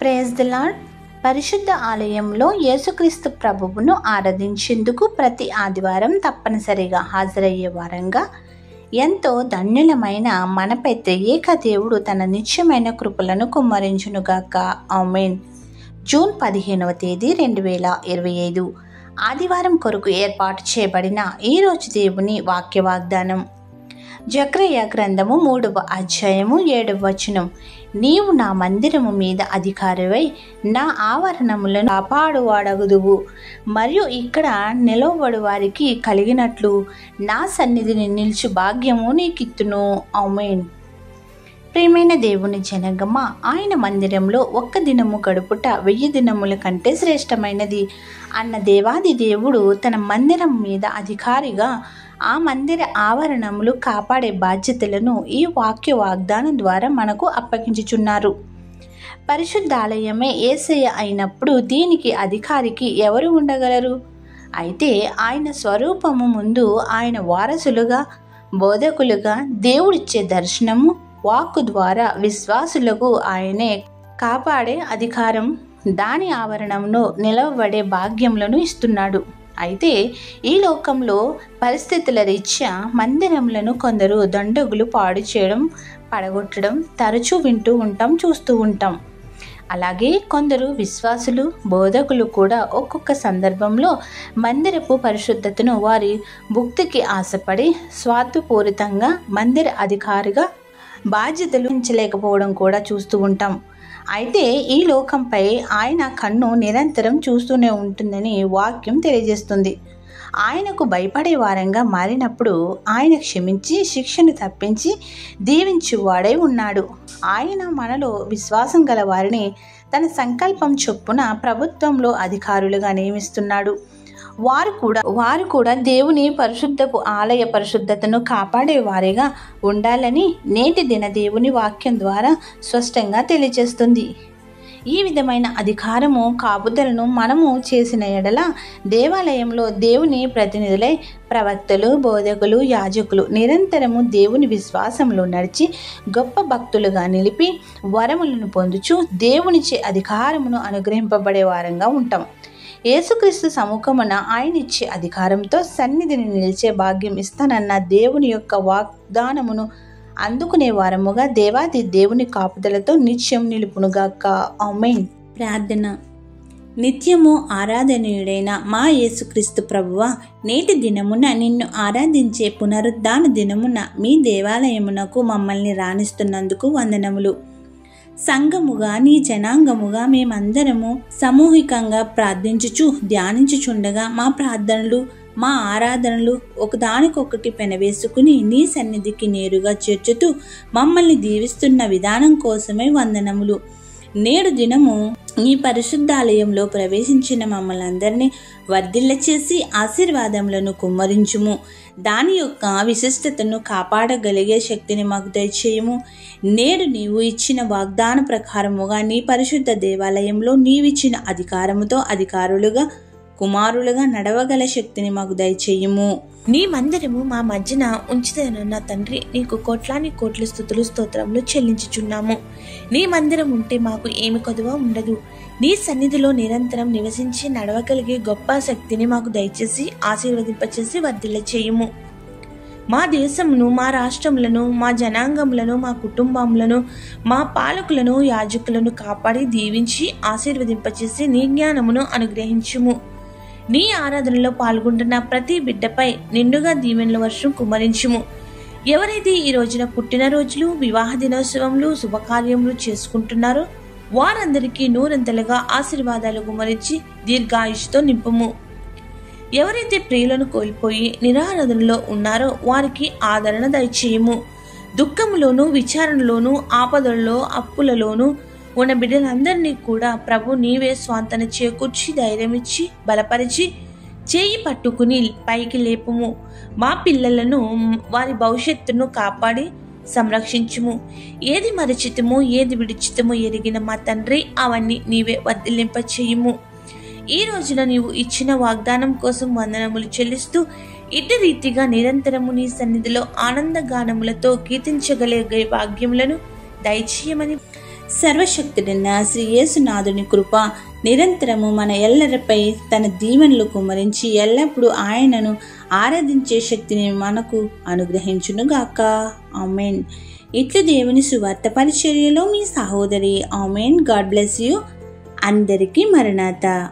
Praise the lord. పరిశుద్ధ ఆలయంలో యేసుక్రీస్తు ప్రభువును ఆరాధించేందుకు ప్రతి ఆదివారం తప్పనిసరిగా హాజరయ్యే వారంగా ఎంతో ధన్యులమైన మనపై త్రియేక దేవుడు తన నిత్యమైన కృపలను కుమ్మరించునుగాక. ఆమేన్. జూన్ 15వ తేదీ 2025 ఆదివారం కొరకు ఏర్పాటు చేయబడిన ఈరోజు దేవుని వాక్య వాగ్దానం. జకర్యా గ్రంథము 3వ అధ్యాయము 7వ వచనం. నీవు నా మందిరము మీద అధికారివై నా ఆవరణములను కాపాడువాడగుదువు, మరియు ఇక్కడ నిలవబడు వారికి కలిగినట్లు నా సన్నిధిని నిలిచి భాగ్యము నీకిత్తును. ఆమేన్. ప్రియమైన దేవుని జనగమ, ఆయన మందిరంలో ఒక్క దినము గడుపుట 1000 దినముల కంటే శ్రేష్టమైనది అన్న దేవాది దేవుడు తన మందిరం మీద అధికారిగా ఆ మందిర ఆవరణములు కాపాడే బాధ్యతలను ఈ వాక్య వాగ్దానం ద్వారా మనకు అప్పగించుచున్నారు. పరిశుద్ధాలయమే యేసయ్య అయినప్పుడు దీనికి అధికారికి ఎవరు ఉండగలరు? అయితే ఆయన స్వరూపము ముందు ఆయన వారసులుగా, బోధకులుగా దేవుడిచ్చే దర్శనము, వాక్కు ద్వారా విశ్వాసులకు ఆయనే కాపాడే అధికారం, దాని ఆవరణంలో నిలవబడే భాగ్యములను ఇస్తున్నాడు. అయితే ఈ లోకంలో పరిస్థితుల రీత్యా మందిరములను కొందరు దండగులు పాడు చేయడం, పడగొట్టడం తరచూ వింటూ ఉంటాం, చూస్తూ ఉంటాం. అలాగే కొందరు విశ్వాసులు, బోధకులు కూడా ఒక్కొక్క సందర్భంలో మందిరపు పరిశుద్ధతను వారి భుక్తికి ఆశపడి స్వార్థపూరితంగా మందిర అధికారిగా బాధ్యతలు వహించలేకపోవడం కూడా చూస్తూ ఉంటాం. అయితే ఈ లోకంపై ఆయన కన్ను నిరంతరం చూస్తూనే ఉంటుందని వాక్యం తెలియజేస్తుంది. ఆయనకు భయపడే వారంగా మారినప్పుడు ఆయన క్షమించి శిక్షను తప్పించి దీవించువాడై ఉన్నాడు. ఆయన మనలో విశ్వాసం గల వారిని తన సంకల్పం చొప్పున ప్రభుత్వంలో అధికారులుగా నియమిస్తున్నాడు. వారు కూడా దేవుని పరిశుద్ధపు ఆలయ పరిశుద్ధతను కాపాడే వారిగా ఉండాలని నేటి దిన దేవుని వాక్యం ద్వారా స్పష్టంగా తెలియజేస్తుంది. ఈ విధమైన అధికారము కాపుదలను మనము చేసిన ఎడల దేవాలయంలో దేవుని ప్రతినిధులై ప్రవక్తలు, బోధకులు, యాజకులు నిరంతరము దేవుని విశ్వాసంలో నడిచి గొప్ప భక్తులుగా నిలిపి వరములను పొందుచు దేవునిచే అధికారమును అనుగ్రహింపబడే వారంగా ఉంటాం. యేసుక్రీస్తు సముఖమున ఆయన ఇచ్చే అధికారంతో సన్నిధిని నిలిచే భాగ్యం ఇస్తానన్న దేవుని యొక్క వాగ్దానమును అందుకునే వారముగా దేవాది దేవుని కాపుదలతో నిత్యం నిలుపునుగాక. ఆమేన్. ప్రార్థన. నిత్యము ఆరాధనీయుడైన మా యేసుక్రీస్తు ప్రభువా, నేటి దినమున నిన్ను ఆరాధించే పునరుద్ధాన దినమున మీ దేవాలయమునకు మమ్మల్ని రాణిస్తున్నందుకు వందనములు. సంఘముగా, నీ జనాంగముగా మేమందరము సమూహికంగా ప్రార్థించుచు ధ్యానించుచుండగా మా ప్రార్థనలు, మా ఆరాధనలు ఒకదానికొకటి పెనవేసుకుని నీ సన్నిధికి నేరుగా చేర్చుతూ మమ్మల్ని దీవిస్తున్న విధానం కోసమే వందనములు. నేడు దినము నీ పరిశుద్ధాలయంలో ప్రవేశించిన మమ్మల్ని అందరినీ వర్ధిల్ల చేసి ఆశీర్వాదములను కుమ్మరించుము. దాని యొక్క విశిష్టతను కాపాడగలిగే శక్తిని మాకు దయచేయము. నేడు నీవు ఇచ్చిన వాగ్దాన ప్రకారముగా నీ పరిశుద్ధ దేవాలయంలో నీవిచ్చిన అధికారముతో అధికారులుగా, కుమారులుగా నడవగల శక్తిని మాకు దయచేయము. నీ మందిరము మా మధ్యన ఉంచితేనన్న తండ్రి, నీకు కోట్లాని కోట్ల స్తుతులు స్తోత్రములు చెల్లించుచున్నాము. నీ మందిరం ఉంటే మాకు ఏమి కొదువ ఉండదు. నీ సన్నిధిలో నిరంతరం నివసించి నడవగలిగే గొప్ప శక్తిని మాకు దయచేసి ఆశీర్వదింపచేసి వర్ధిల్ల చేయుము. మా దేశమును, మా రాష్ట్రములను, మా జనాంగములను, మా కుటుంబములను, మా పాలకులను, యాజకులను కాపాడి దీవించి ఆశీర్వదింపచేసి నీ జ్ఞానమును అనుగ్రహించుము. నీ ఆరాధనలో పాల్గొంటున్న ప్రతి బిడ్డపై నిండుగా దీవెనల వర్షం కుమ్మరించుము. ఎవరైతే ఈ రోజున పుట్టినరోజులు, వివాహ దినోత్సవములు, శుభకార్యములు చేసుకుంటున్నారో వారందరికీ నూరంతలుగా ఆశీర్వాదాలు కుమ్మరించి దీర్ఘాయుష్తో నింపుము. ఎవరైతే ప్రియులను కోల్పోయి నిరారాధనలో ఉన్నారో వారికి ఆదరణ దయచేయము. దుఃఖములోను, విచారణలోను, ఆపదలలో, అప్పులలోను ఉన్న బిడ్డలందరినీ కూడా ప్రభు నీవే స్వాంతన చేకూర్చి ధైర్యమిచ్చి బలపరిచి చేయి పట్టుకుని పైకి లేపుము. మా పిల్లలను, వారి భవిష్యత్తును కాపాడి సంరక్షించుము. ఏది మరచితము, ఏది విడిచితము ఎరిగిన మా తండ్రి, అవన్నీ నీవే వర్ధిల్లింప చేయుము. ఈ రోజున నీవు ఇచ్చిన వాగ్దానం కోసం వందనములు చెల్లిస్తూ ఇటు రీతిగా నిరంతరము నీ సన్నిధిలో ఆనందగానములతో కీర్తించగలిగే భాగ్యములను దయచేయమని సర్వశక్తుడైన శ్రీ యేసునాథుని కృప నిరంతరము మన ఎల్లరిపై తన దీవెనలు కుమ్మరించి ఎల్లప్పుడూ ఆయనను ఆరాధించే శక్తిని మనకు అనుగ్రహించునుగాక. ఆమెన్. ఇట్లు దేవుని సువార్త పరిచర్యలో మీ సహోదరి. ఆమెన్. God bless you. అందరికీ మరణాత.